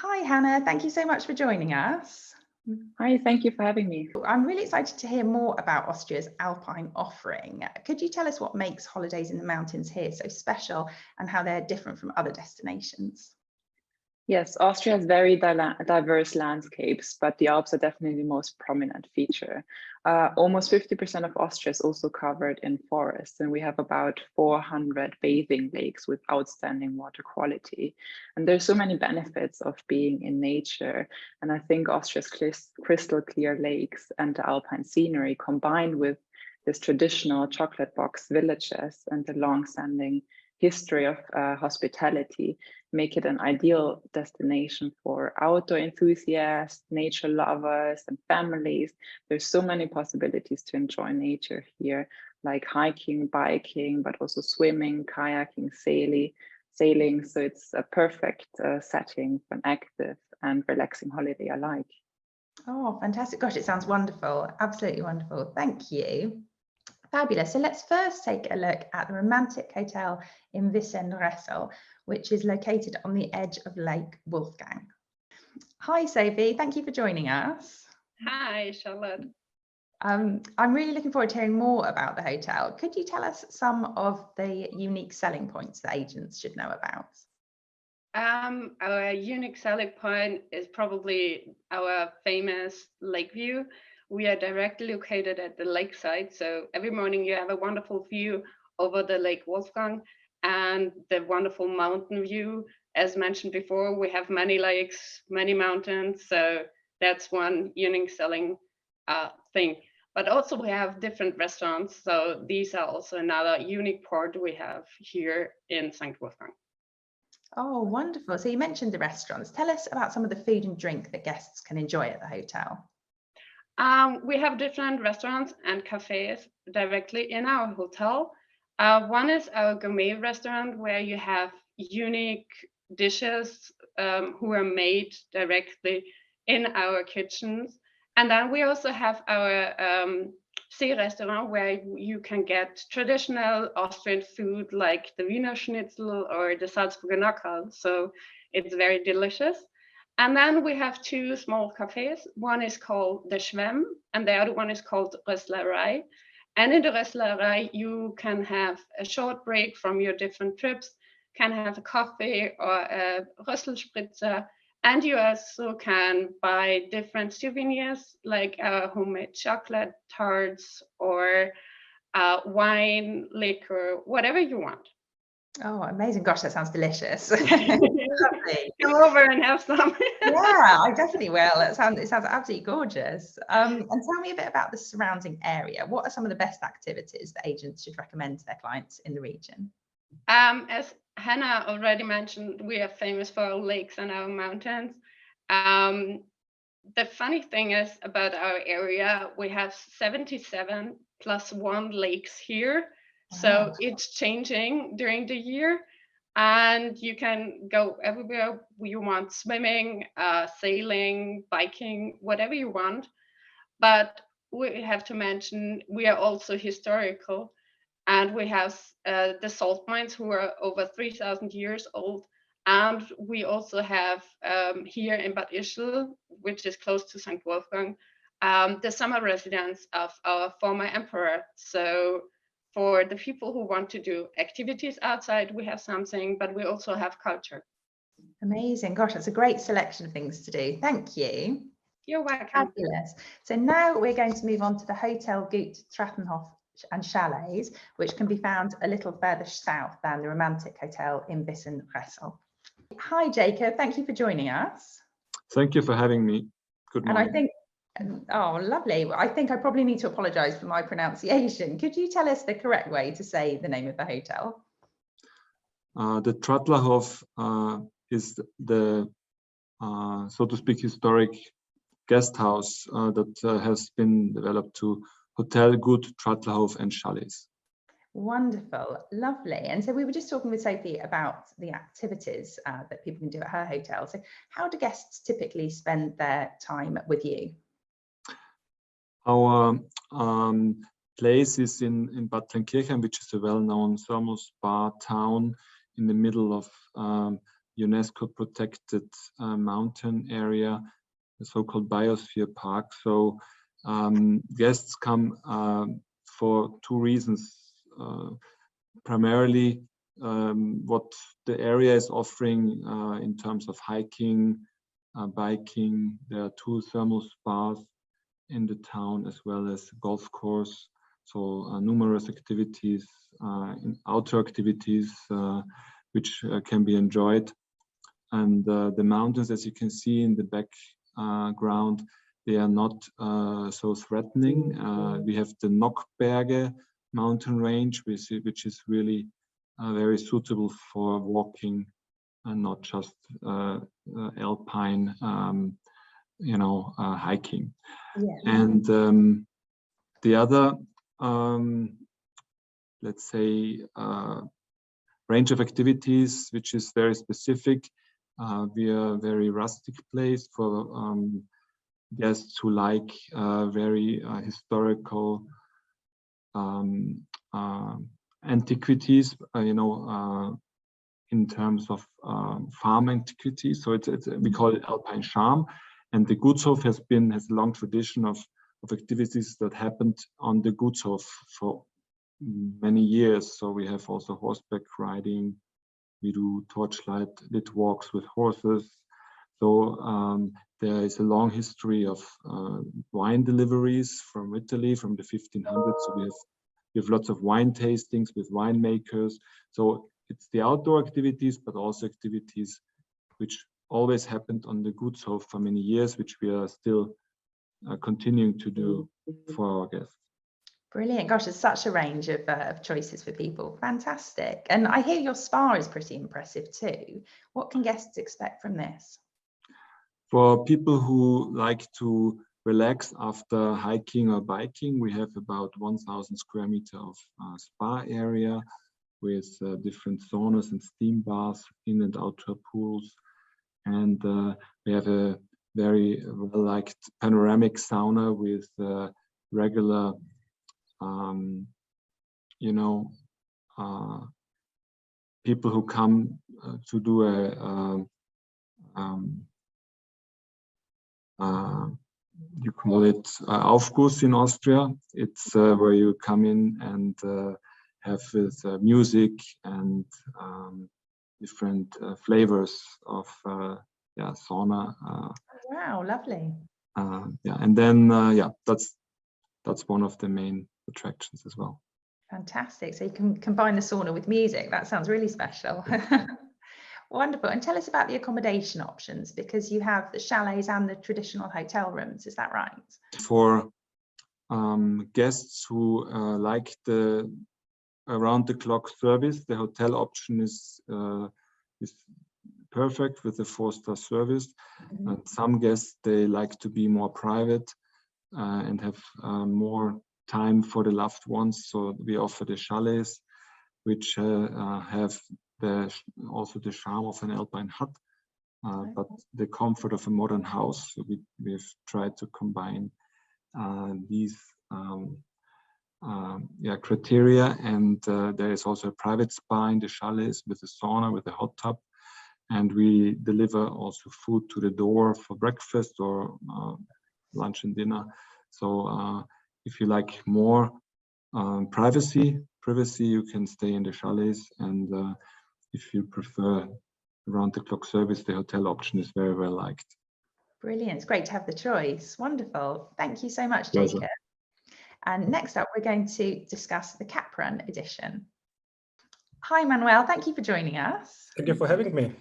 Hi, Hannah. Thank you so much for joining us. Hi, thank you for having me. I'm really excited to hear more about Austria's Alpine offering. Could you tell us what makes holidays in the mountains here so special and how they're different from other destinations? Yes, Austria has very diverse landscapes, but the Alps are definitely the most prominent feature. Almost 50% of Austria is also covered in forests, and we have about 400 bathing lakes with outstanding water quality. And there's so many benefits of being in nature. And I think Austria's crystal clear lakes and the Alpine scenery combined with this traditional chocolate box villages and the long-standing history of hospitality make it an ideal destination for outdoor enthusiasts, nature lovers, and families. There's so many possibilities to enjoy nature here, like hiking, biking, but also swimming, kayaking, sailing. So it's a perfect setting for an active and relaxing holiday alike. Oh, fantastic. Gosh, it sounds wonderful. Absolutely wonderful. Thank you. Fabulous. So let's first take a look at the romantic hotel in Weißes Rössl, which is located on the edge of Lake Wolfgang. Hi, Sophie. Thank you for joining us. Hi, Charlotte. I'm really looking forward to hearing more about the hotel. Could you tell us some of the unique selling points that agents should know about? Our unique selling point is probably our famous lake view. We are directly located at the lakeside, so every morning you have a wonderful view over the Lake Wolfgang and the wonderful mountain view. As mentioned before, we have many lakes, many mountains, so that's one unique selling thing. But also we have different restaurants, so these are also another unique part we have here in St. Wolfgang. Oh, wonderful. So you mentioned the restaurants. Tell us about some of the food and drink that guests can enjoy at the hotel. We have different restaurants and cafes directly in our hotel. One is our gourmet restaurant where you have unique dishes who are made directly in our kitchens. And then we also have our sea restaurant where you can get traditional Austrian food like the Wiener Schnitzel or the Salzburger Knockout. So it's very delicious. And then we have two small cafes. One is called the Schwemm and the other one is called Rösslerei. And in the Rösslerei, you can have a short break from your different trips, can have a coffee or a Rössl spritzer, and you also can buy different souvenirs like homemade chocolate tarts or wine, liquor, whatever you want. Oh, amazing. Gosh, that sounds delicious. Lovely. Come over and have some. Yeah, I definitely will. It sounds absolutely gorgeous. And tell me a bit about the surrounding area. What are some of the best activities that agents should recommend to their clients in the region? As Hannah already mentioned, we are famous for our lakes and our mountains. The funny thing is about our area, we have 77 plus 1 lakes here. Wow. So it's changing during the year and you can go everywhere you want, swimming, sailing, biking, whatever you want. But we have to mention we are also historical and we have the salt mines who are over 3,000 years old. And we also have here in Bad Ischl, which is close to St. Wolfgang, the summer residence of our former emperor. So for the people who want to do activities outside, we have something, but we also have culture. Amazing. Gosh, that's a great selection of things to do. Thank you. You're welcome. Fabulous. So now we're going to move on to the Hotel GUT Trattlerhof and Chalets, which can be found a little further south than the romantic hotel in Weißes Rössl. Hi, Jakob. Thank you for joining us. Thank you for having me. Good morning. And I think, oh, lovely. I think I probably need to apologize for my pronunciation. Could you tell us the correct way to say the name of the hotel? The Trattlerhof is the, so to speak, historic guest house that has been developed to Hotel GUT Trattlerhof and Chalets. Wonderful, lovely. And so we were just talking with Sophie about the activities that people can do at her hotel. So how do guests typically spend their time with you? Our place is in Bad Tlenkirchen, which is a well-known thermal spa town in the middle of UNESCO protected mountain area, the so-called Biosphere Park. So guests come for two reasons. Primarily, what the area is offering in terms of hiking, biking. There are 2 thermal spas in the town, as well as golf course. So numerous activities, outdoor activities, which can be enjoyed. And the mountains, as you can see in the background, they are not so threatening. We have the Nockberge mountain range, which is really very suitable for walking and not just alpine, hiking. Yeah. And the other, let's say, range of activities, which is very specific. We are a very rustic place for guests who like very historical antiquities, in terms of farm antiquities. So we call it Alpine charm. And the Gutshof has a long tradition of activities that happened on the Gutshof for many years. So we have also horseback riding. We do torchlight lit walks with horses. So there is a long history of wine deliveries from Italy from the 1500s. So we have lots of wine tastings with winemakers. So it's the outdoor activities, but also activities which always happened on the Gutshof for many years, which we are still continuing to do for our guests. Brilliant. Gosh, there's such a range of choices for people. Fantastic. And I hear your spa is pretty impressive too. What can guests expect from this? For people who like to relax after hiking or biking, we have about 1,000 square meters of spa area with different saunas and steam baths, in and outdoor pools. And we have a very well-liked panoramic sauna with regular, people who come to do you call it Aufguss in Austria. It's where you come in and have with music and different flavors of sauna. Wow, lovely. And then that's one of the main attractions as well. Fantastic. So you can combine the sauna with music. That sounds really special. Wonderful. And tell us about the accommodation options, because you have the chalets and the traditional hotel rooms. Is that right? For guests who like the around-the-clock service, the hotel option is perfect with the 4-star service. Mm-hmm. And some guests, they like to be more private and have more time for the loved ones. So we offer the chalets, which have also the charm of an alpine hut, but the comfort of a modern house. So we've tried to combine these criteria. And there is also a private spa in the chalets with a sauna, with a hot tub. And we deliver also food to the door for breakfast or lunch and dinner. So if you like more privacy, you can stay in the chalets. And if you prefer around-the-clock service, the hotel option is very well liked. Brilliant. It's great to have the choice. Wonderful. Thank you so much, Pleasure. Jakob. And next up, we're going to discuss the Kaprun Edition. Hi, Manuel. Thank you for joining us. Thank you for having me.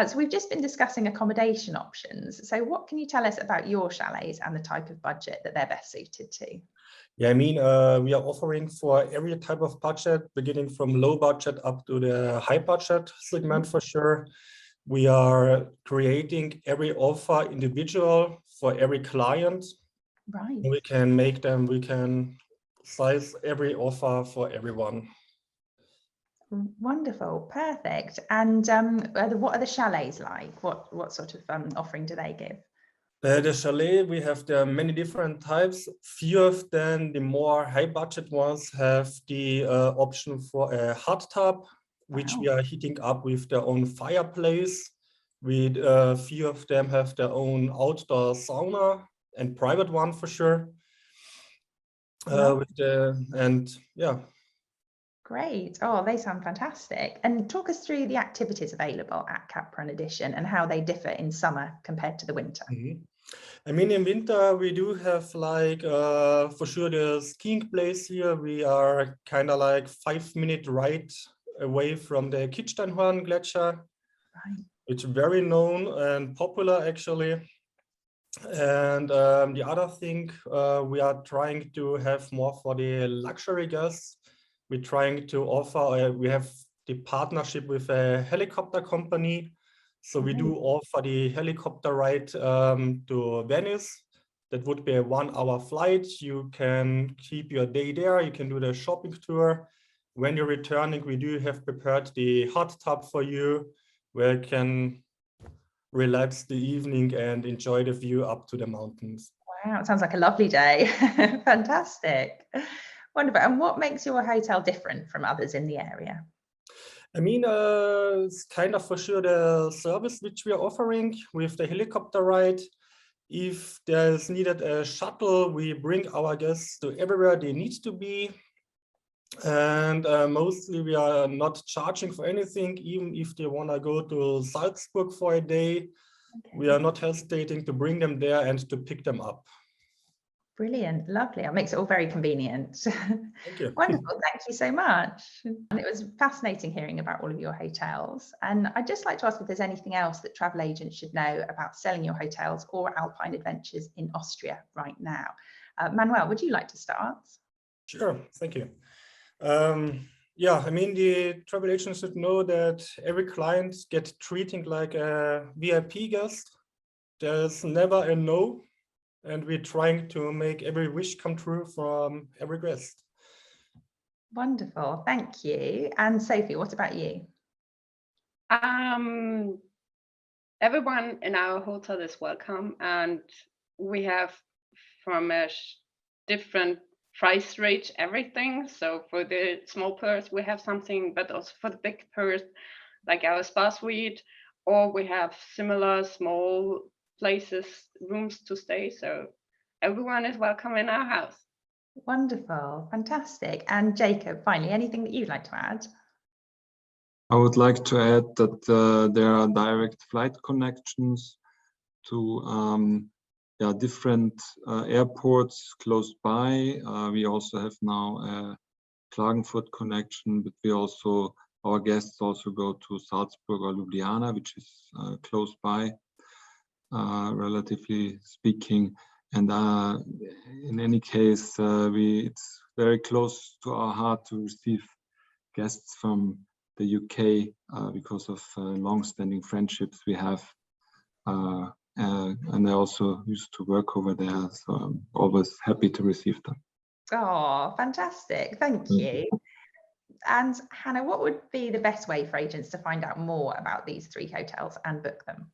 So we've just been discussing accommodation options. So what can you tell us about your chalets and the type of budget that they're best suited to? Yeah, we are offering for every type of budget, beginning from low budget up to the high budget segment for sure. We are creating every offer individual for every client. Right. We can size every offer for everyone. Wonderful, perfect. And what are the chalets like? What sort of offering do they give? The chalet, we have many different types. Few of them, the more high budget ones, have the option for a hot tub which Wow. we are heating up with their own fireplace. We, few of them have their own outdoor sauna and private one for sure. And yeah. Great. Oh, they sound fantastic. And talk us through the activities available at Kaprun Edition and how they differ in summer compared to the winter. I mean, in winter, we do have like, for sure, the skiing place here. We are kind of like 5-minute ride away from the Kitzsteinhorn Glacier, Right. which is very known and popular actually. And the other thing, we are trying to have more for the luxury guests. We're trying to offer, we have the partnership with a helicopter company. So we do offer the helicopter ride to Venice. That would be a 1-hour flight. You can keep your day there. You can do the shopping tour. When you're returning, we do have prepared the hot tub for you, where you can relax the evening and enjoy the view up to the mountains. Wow, it sounds like a lovely day. Fantastic. Wonderful. And what makes your hotel different from others in the area? I mean, it's kind of for sure the service which we are offering with the helicopter ride. If there's needed a shuttle, we bring our guests to everywhere they need to be. And mostly we are not charging for anything, even if they want to go to Salzburg for a day. Okay. We are not hesitating to bring them there and to pick them up. Brilliant, lovely. It makes it all very convenient. Thank you. Wonderful, thank you so much. And it was fascinating hearing about all of your hotels. And I'd just like to ask if there's anything else that travel agents should know about selling your hotels or alpine adventures in Austria right now. Manuel, would you like to start? Sure, thank you. Yeah, I mean, the travel agents should know that every client gets treated like a VIP guest. There's never a no. And we're trying to make every wish come true from every guest. Wonderful, thank you. And Sophie, what about you? Everyone in our hotel is welcome, and we have from a different price range everything. So for the small purse, we have something, but also for the big purse, like our spa suite, or we have similar small places, rooms to stay. So everyone is welcome in our house. Wonderful, fantastic. And Jacob, finally, anything that you'd like to add? I would like to add that there are direct flight connections to different airports close by. We also have now a Klagenfurt connection, but our guests also go to Salzburg or Ljubljana, which is close by. Relatively speaking, and in any case, it's very close to our heart to receive guests from the UK because of long-standing friendships we have, and I also used to work over there, so I'm always happy to receive them. Oh, fantastic! Thank you. And Hannah, what would be the best way for agents to find out more about these 3 hotels and book them?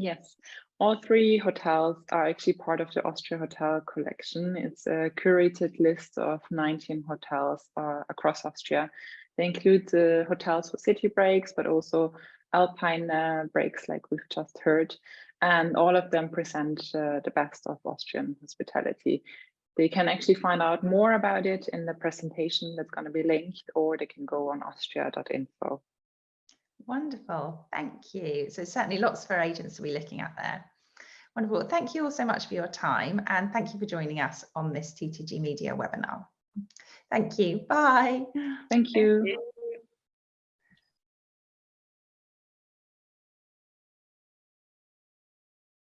Yes, all 3 hotels are actually part of the Austria Hotel Collection. It's a curated list of 19 hotels across Austria. They include the hotels for city breaks, but also Alpine breaks like we've just heard. And all of them present the best of Austrian hospitality. They can actually find out more about it in the presentation that's going to be linked, or they can go on austria.info. Wonderful, thank you. So certainly lots for agents to be looking at there. Wonderful, thank you all so much for your time, and thank you for joining us on this TTG Media webinar. Thank you, bye. Thank you.